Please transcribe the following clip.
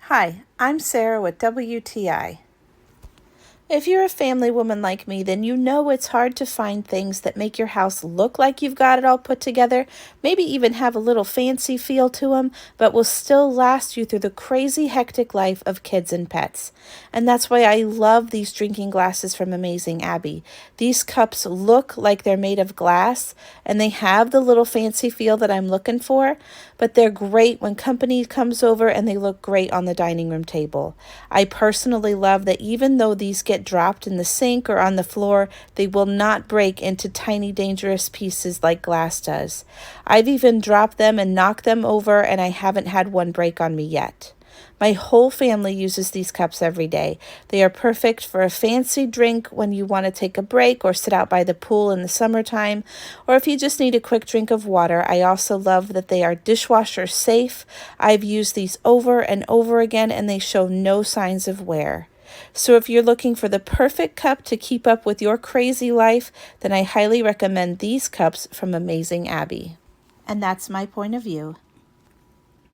Hi, I'm Sarah with WTI. If you're a family woman like me, then you know it's hard to find things that make your house look like you've got it all put together, maybe even have a little fancy feel to them, but will still last you through the crazy, hectic life of kids and pets. And that's why I love these drinking glasses from Amazing Abby. These cups look like they're made of glass, and they have the little fancy feel that I'm looking for, but they're great when company comes over and they look great on the dining room table. I personally love that even though these get dropped in the sink or on the floor, they will not break into tiny dangerous pieces like glass does. I've even dropped them and knocked them over, and I haven't had one break on me yet. My whole family uses these cups every day. They are perfect for a fancy drink when you want to take a break or sit out by the pool in the summertime, or if you just need a quick drink of water. I also love that they are dishwasher safe. I've used these over and over again, and they show no signs of wear. So if you're looking for the perfect cup to keep up with your crazy life, then I highly recommend these cups from Amazing Abby. And that's my point of view.